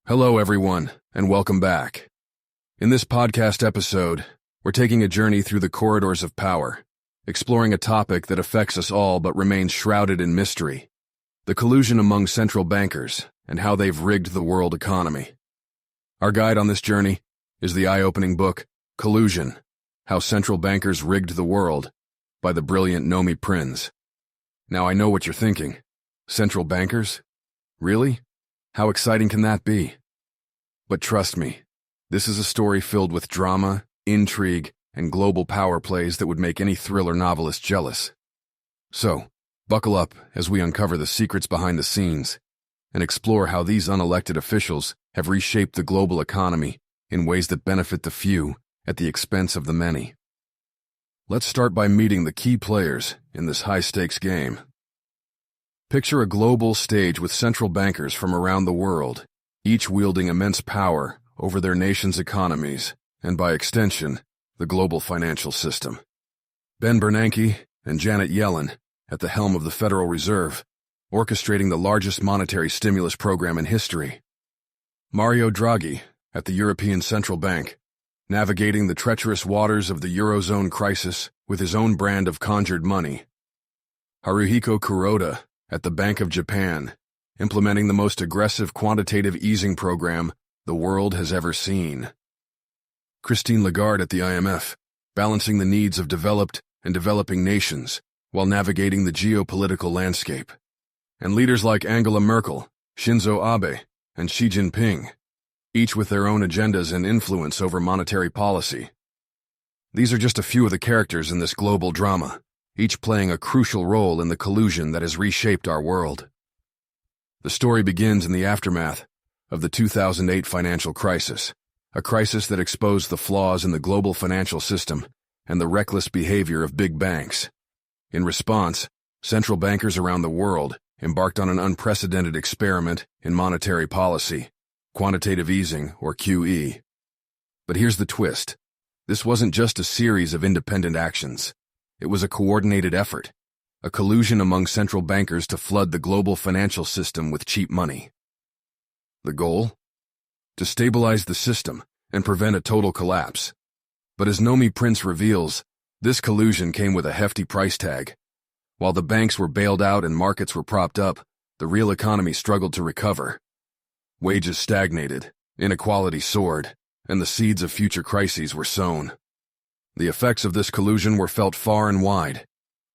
Hello, everyone, and welcome back. In this podcast episode, we're taking a journey through the corridors of power, exploring a topic that affects us all but remains shrouded in mystery: the collusion among central bankers and how they've rigged the world economy. Our guide on this journey is the eye-opening book, Collusion: How Central Bankers Rigged the World, by the brilliant Nomi Prins. Now, I know what you're thinking. Central bankers? Really? How exciting can that be? But trust me, this is a story filled with drama, intrigue, and global power plays that would make any thriller novelist jealous. So, buckle up as we uncover the secrets behind the scenes and explore how these unelected officials have reshaped the global economy in ways that benefit the few at the expense of the many. Let's start by meeting the key players in this high-stakes game. Picture a global stage with central bankers from around the world, each wielding immense power over their nation's economies and, by extension, the global financial system. Ben Bernanke and Janet Yellen at the helm of the Federal Reserve, orchestrating the largest monetary stimulus program in history. Mario Draghi at the European Central Bank, navigating the treacherous waters of the Eurozone crisis with his own brand of conjured money. Haruhiko Kuroda at the Bank of Japan, implementing the most aggressive quantitative easing program the world has ever seen. Christine Lagarde at the IMF, balancing the needs of developed and developing nations while navigating the geopolitical landscape. And leaders like Angela Merkel, Shinzo Abe, and Xi Jinping, each with their own agendas and influence over monetary policy. These are just a few of the characters in this global drama, each playing a crucial role in the collusion that has reshaped our world. The story begins in the aftermath of the 2008 financial crisis, a crisis that exposed the flaws in the global financial system and the reckless behavior of big banks. In response, central bankers around the world embarked on an unprecedented experiment in monetary policy, quantitative easing, or QE. But here's the twist. This wasn't just a series of independent actions. It was a coordinated effort, a collusion among central bankers to flood the global financial system with cheap money. The goal? To stabilize the system and prevent a total collapse. But as Nomi Prins reveals, this collusion came with a hefty price tag. While the banks were bailed out and markets were propped up, the real economy struggled to recover. Wages stagnated, inequality soared, and the seeds of future crises were sown. The effects of this collusion were felt far and wide.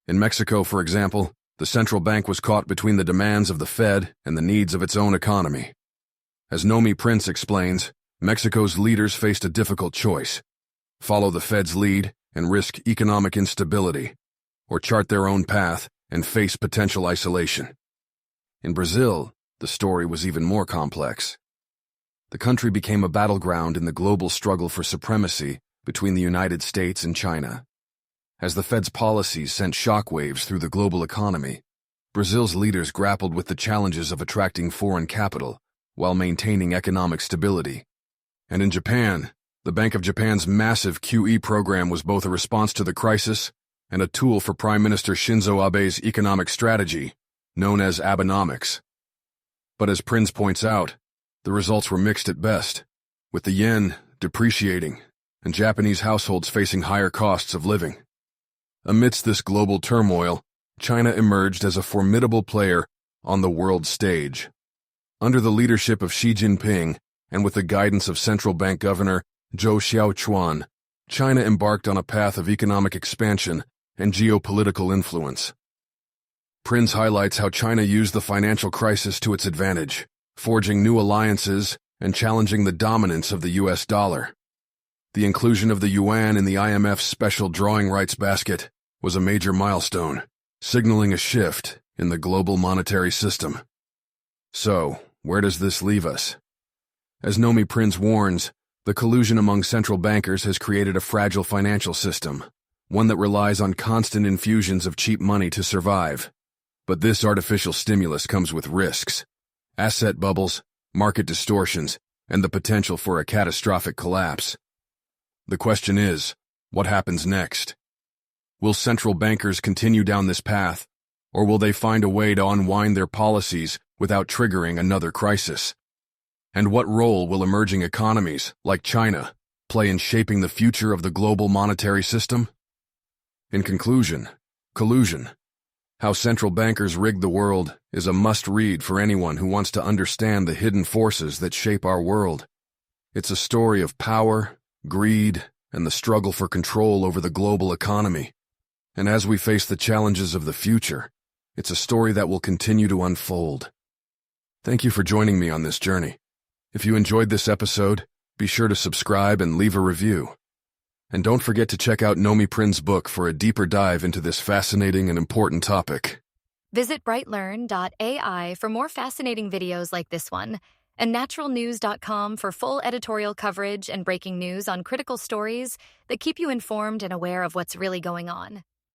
In Mexico, for example, the central bank was caught between the demands of the Fed and the needs of its own economy. As Nomi Prins explains, Mexico's leaders faced a difficult choice: follow the Fed's lead and risk economic instability, or chart their own path and face potential isolation. In Brazil, the story was even more complex. The country became a battleground in the global struggle for supremacy between the United States and China. As the Fed's policies sent shockwaves through the global economy, Brazil's leaders grappled with the challenges of attracting foreign capital while maintaining economic stability. And in Japan, the Bank of Japan's massive QE program was both a response to the crisis and a tool for Prime Minister Shinzo Abe's economic strategy, known as Abenomics. But as Prins points out, the results were mixed at best, with the yen depreciating and Japanese households facing higher costs of living. Amidst this global turmoil, China emerged as a formidable player on the world stage. Under the leadership of Xi Jinping and with the guidance of Central Bank Governor Zhou Xiaochuan, China embarked on a path of economic expansion and geopolitical influence. Prins highlights how China used the financial crisis to its advantage, forging new alliances and challenging the dominance of the US dollar. The inclusion of the yuan in the IMF's special drawing rights basket was a major milestone, signaling a shift in the global monetary system. So, where does this leave us? As Nomi Prins warns, the collusion among central bankers has created a fragile financial system, one that relies on constant infusions of cheap money to survive. But this artificial stimulus comes with risks: asset bubbles, market distortions, and the potential for a catastrophic collapse. The question is, what happens next? Will central bankers continue down this path, or will they find a way to unwind their policies without triggering another crisis? And what role will emerging economies, like China, play in shaping the future of the global monetary system? In conclusion, Collusion, How Central Bankers Rigged the World, is a must-read for anyone who wants to understand the hidden forces that shape our world. It's a story of power, greed, and the struggle for control over the global economy. And as we face the challenges of the future, it's a story that will continue to unfold. Thank you for joining me on this journey. If you enjoyed this episode, be sure to subscribe and leave a review. And don't forget to check out Nomi Prins' book for a deeper dive into this fascinating and important topic. Visit BrightLearn.ai for more fascinating videos like this one, and naturalnews.com for full editorial coverage and breaking news on critical stories that keep you informed and aware of what's really going on.